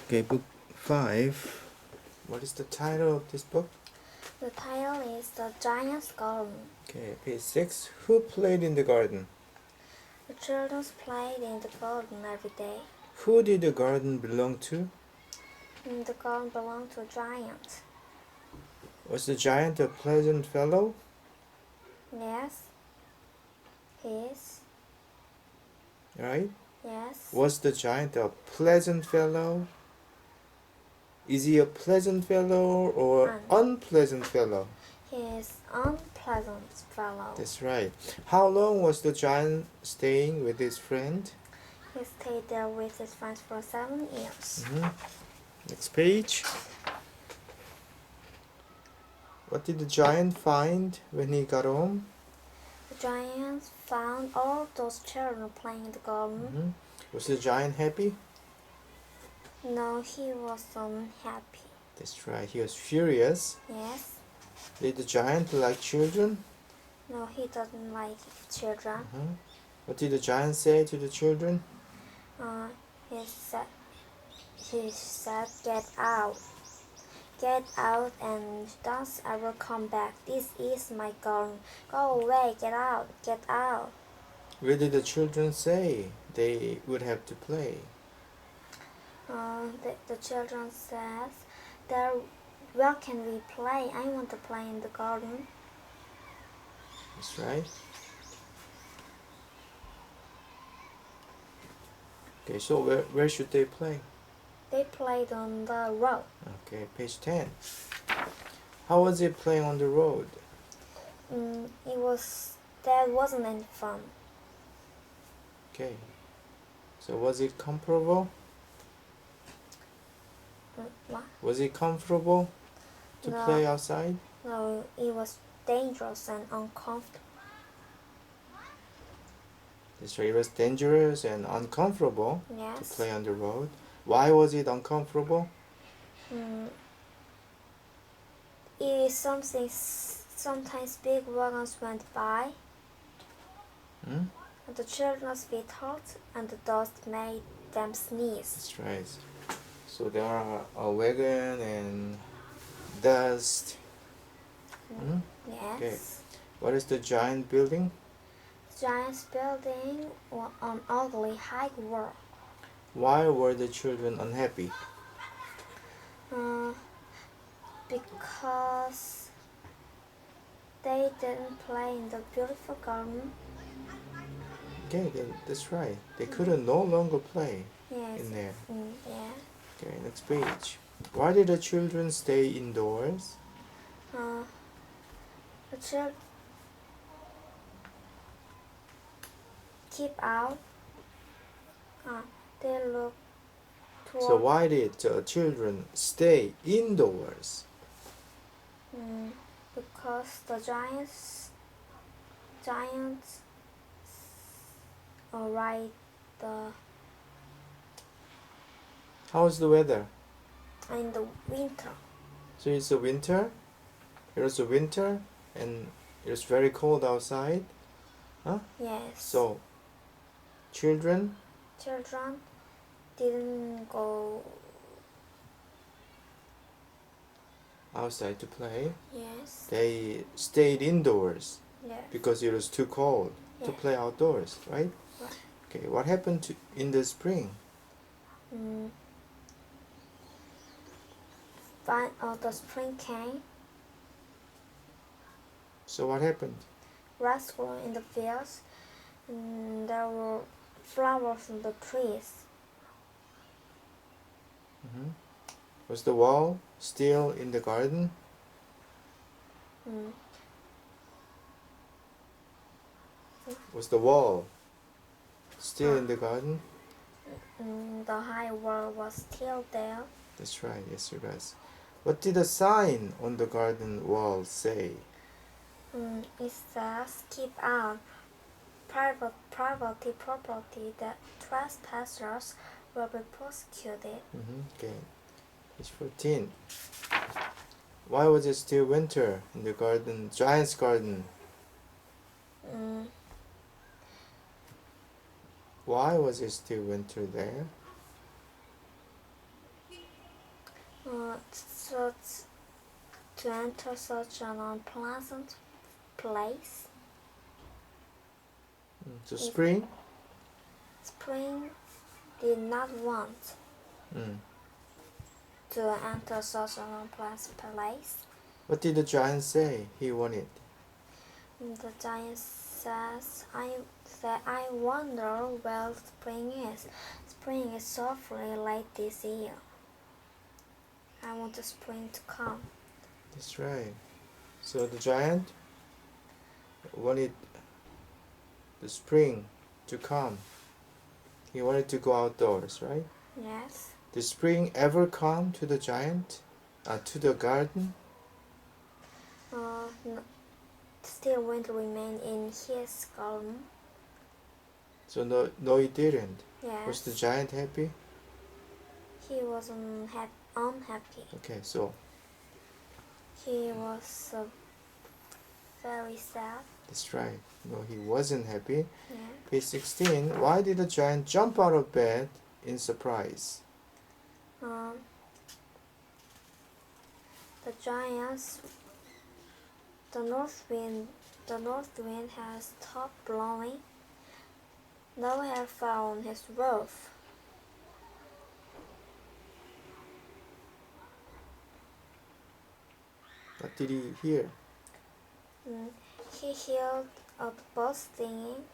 Okay, book 5. What is the title of this book? The title is The Giant's Garden. Okay, page 6. Who played in the garden? The children played in the garden every day. Who did the garden belong to? The garden belonged to a giant. Was the giant a pleasant fellow? Yes. He is. Right? Yes. Was the giant a pleasant fellow? Is he a pleasant fellow or unpleasant fellow? He is unpleasant fellow. That's right. How long was the giant staying with his friend? He stayed there with his friends for 7 years. Next page. What did the giant find when he got home? The giant found all those children playing in the garden. Was the giant happy? No, he was unhappy. That's right. He was furious. Yes. Did the giant like children? No, he doesn't like children. What did the giant say to the children? He said, "Get out. Get out and don't ever come back. This is my garden. Go away. Get out. Get out." Where did the children say they would have to play? The children said, "There, where can we play? I want to play in the garden." That's right. Okay, so where should they play? They played on the road. Okay, page 10. How was it playing on the road? That wasn't any fun. Okay. So was it comfortable? What? Was it comfortable to No. play outside? No, it was dangerous and uncomfortable. That's right. It was dangerous and uncomfortable to Yes. play on the road. Why was it uncomfortable? It is something. Sometimes big wagons went by. And the children's feet hurt, and the dust made them sneeze. That's right. So there are a wagon and dust. Yes. Okay. What is the giant building? The giant's building was an ugly high wall. Why were the children unhappy? Because they didn't play in the beautiful garden. Okay, that's right. They couldn't no longer play Yes. in there. Yeah. Okay, next page. Why did the children stay indoors? The children keep out. They look toward. So why did the children stay indoors? Because the giants ride the How's the weather? in the winter. So it's a winter. It was a winter and it was very cold outside. Yes. So children didn't go. Outside to play. Yes. They stayed indoors Yes. because it was too cold to play outdoors, right? Right. Okay, what happened in the spring? The spring came. So what happened? Grass grew in the fields. There were flowers on the trees. Was the wall still in the garden? Was the wall still in the garden? The high wall was still there. That's right, yes it was. What did the sign on the garden wall say? It says, "Keep out. Property. The trespassers will be prosecuted." Okay, page 14. Why was it still winter in the garden, giant's garden? Why was it still winter there? to enter such an unpleasant place. So Spring? Spring did not want Mm. to enter such an unpleasant place. What did the giant say he wanted? The giant says, I wonder where spring is. Spring is awfully late this year. I want the spring to come. That's right. So the giant wanted the spring to come. He wanted to go outdoors, right? Yes. Did spring ever come to the giant? To the garden? No, still winter remained in his garden. So no, he didn't. Yes. Was the giant happy? He was unhappy. Okay, so He was very sad. that's right. No, he wasn't happy. Yeah. Page 16. Why did the giant jump out of bed in surprise? The giants, the north wind has stopped blowing. No air fell on his roof. What did he hear? He heard a bird singing.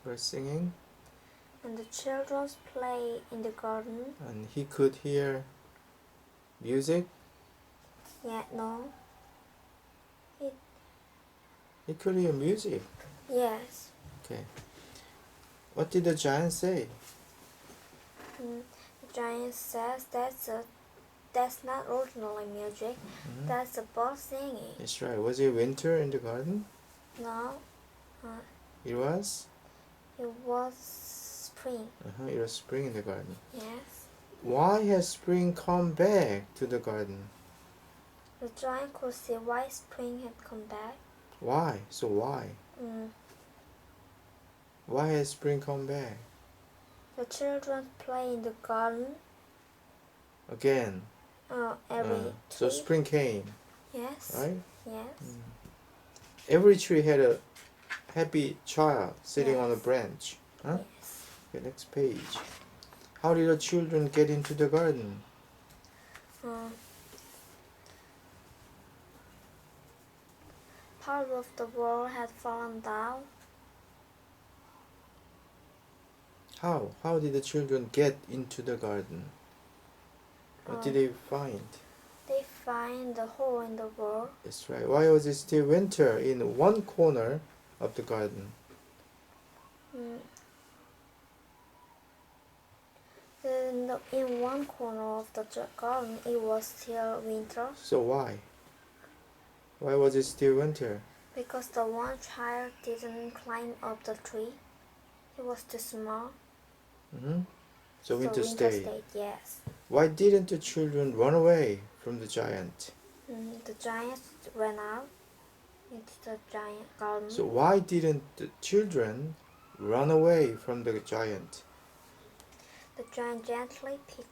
Birds singing. And the children play in the garden. And he could hear music. Yeah, no. He could hear music. Yes. Okay. What did the giant say? The giant says that's not ordinary music. That's a bird singing. That's right. Was it winter in the garden? No. It was? It was spring. It was spring in the garden. Yes. Why has spring come back to the garden? The giant could see why spring had come back. Why? So why? Why has spring come back? The children play in the garden. Again. So tree. spring came. Yes. Right? Yes. Every tree had a happy child sitting on a branch. Huh? Yes. Okay, next page. How did the children get into the garden? Part of the wall had fallen down. How? How did the children get into the garden? What did they find? They find the hole in the wall. That's right. Why was it still winter in one corner of the garden? In one corner of the garden, it was still winter. So why? Why was it still winter? Because the one child didn't climb up the tree. He was too small. So winter stayed. Yes. Why didn't the children run away from the giant? The giant ran out into the giant garden. So why didn't the children run away from the giant? The giant gently picked.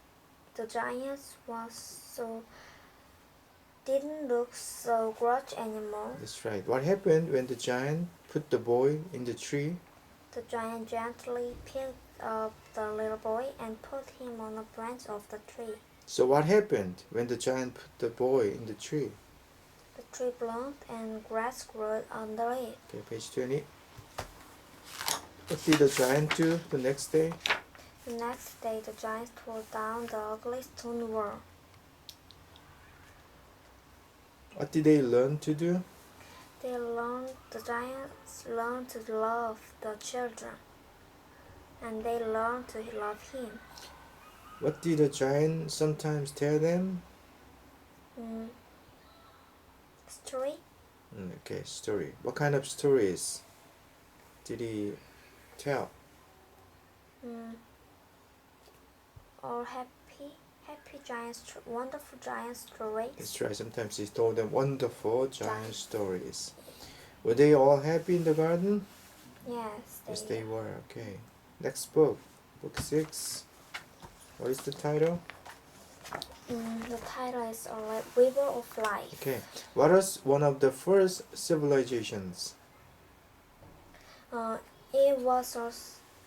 The giant didn't look so grudge anymore. That's right. What happened when the giant put the boy in the tree? The giant gently picked up the little boy and put him on a branch of the tree. So what happened when the giant put the boy in the tree? The tree bloomed and grass grew under it. Okay, page 20. What did the giant do the next day? The next day, the giants tore down the ugly stone wall. What did they learn to do? The giants learned to love the children, and they learned to love him. What did the giant sometimes tell them? Story? Okay, story. What kind of stories did he tell? All happy giants, wonderful giant stories. That's right. Sometimes he told them wonderful giant stories. Were they all happy in the garden? Yes, Yes, they were. Okay. Next book. Book 6. What is the title? The title is a River of Life. Okay. What was one of the first civilizations? It was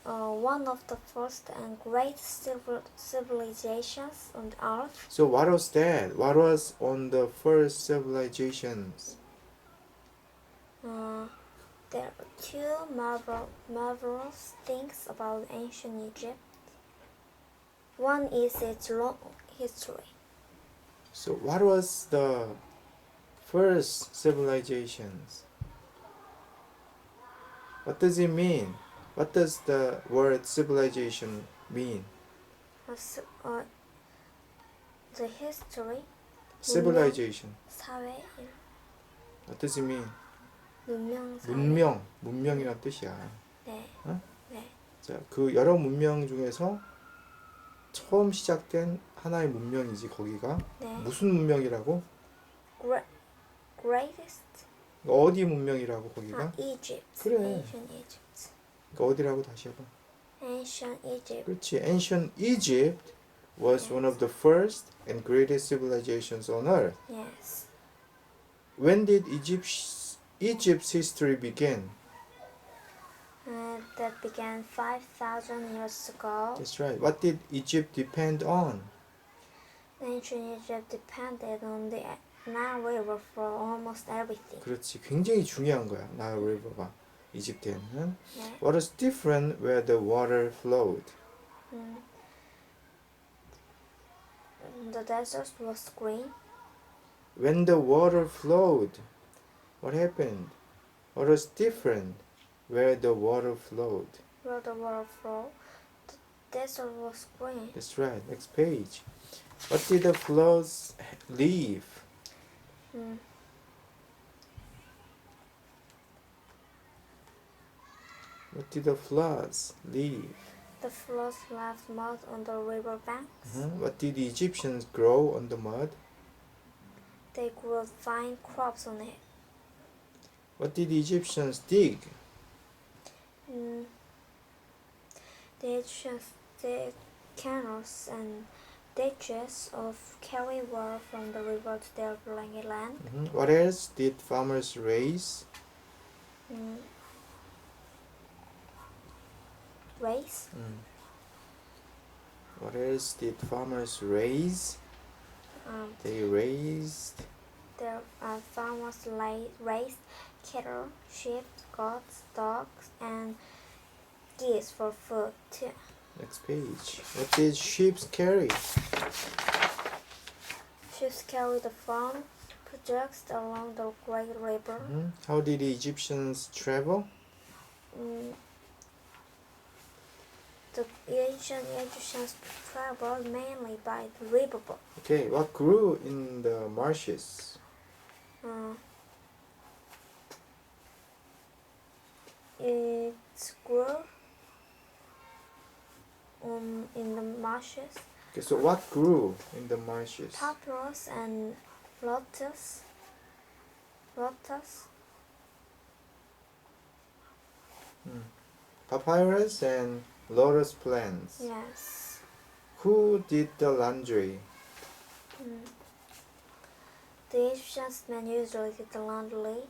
one of the first and great civilizations on Earth. So what was that? What was on the first civilizations? There are two marvelous things about ancient Egypt. One is its long history. So what was the first civilizations? What does it mean? What does the word civilization mean? The history. Civilization. 사회. What does it mean? 문명. 문명이란 뜻이야. 네. 어? 네. 자, 그 여러 문명 중에서 처음 시작된 하나의 문명이지 거기가. 네. 무슨 문명이라고? Greatest. 어디 문명이라고 거기가? Egypt. 그래. Ancient Egypt. 그러니까 어디라고 다시 해봐. Ancient Egypt. 그렇지. Ancient Egypt was one of the first and greatest civilizations on earth. Yes. When did Egypt's history begin? That began 5,000 years ago. That's right. What did Egypt depend on? Ancient Egypt depended on the Nile River for almost everything. 그렇지. 굉장히 중요한 거야. 나일 리버가 이집트에는. 네. What is different where the water flowed? The desert was green. When the water flowed, what happened? What was different where the water flowed? Where the water flowed, the desert was green. That's right. Next page. What did the floods leave? What did the floods leave? The floods left mud on the river banks. What did the Egyptians grow on the mud? They grew fine crops on it. What did the Egyptians dig? The Egyptians did canals and ditches of carry water from the river to their land. What else did farmers raise? Raise. What else did farmers raise? They raised. Their farmers raised cattle, sheep, goats, dogs, and geese for food too. Next page. What did sheep carry? Sheep carry the farm products along the Great River. How did the Egyptians travel? The ancient Egyptians traveled mainly by the riverboat. Okay, what grew in the marshes? It grew in the marshes. Okay, so what grew in the marshes? Papyrus and lotus. Papyrus and lotus plants. Yes. Who did the laundry? The Egyptians men usually did the laundry.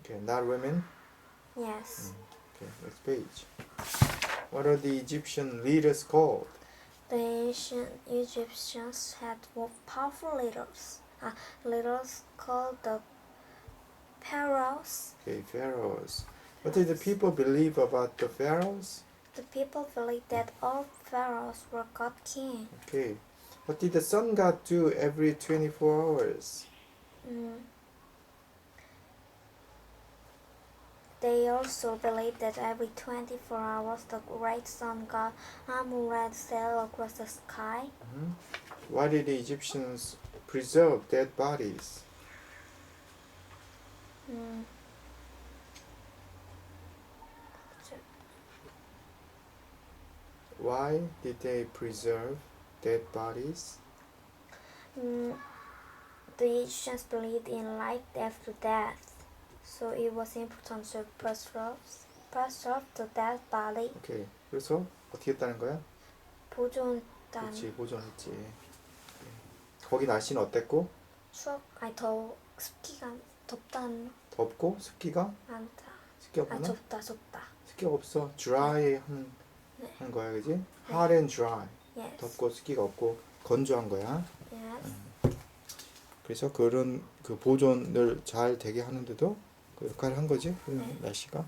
Okay, not women. Yes. Okay, next page. What are the Egyptian leaders called? The ancient Egyptians had powerful leaders. Leaders called the pharaohs. Okay, pharaohs. What did the people believe about the pharaohs? The people believed that all pharaohs were God king. Okay. What did the sun god do every 24 hours? They also believed that every 24 hours the great sun god Amun-Ra sailed across the sky. Why did the Egyptians preserve dead bodies? Why did they preserve dead bodies? The Egyptians believed in life after death, so it was important to preserve the dead body. 오케이. 그래서 어떻게 했다는 거야? 보존했다는. 그렇지, 보존했지. 거기 날씨는 어땠고? 더 습기가 덥다는 덥고 습기가 많다. 습기 없나? 좁다. 습기가 없어. dry 한 거야, 그지? hot and dry. Yes. 덥고 습기가 없고 건조한 거야. Yes. 그래서 그런 그 보존을 잘 되게 하는데도 그 역할을 한 거지. 네. 날씨가.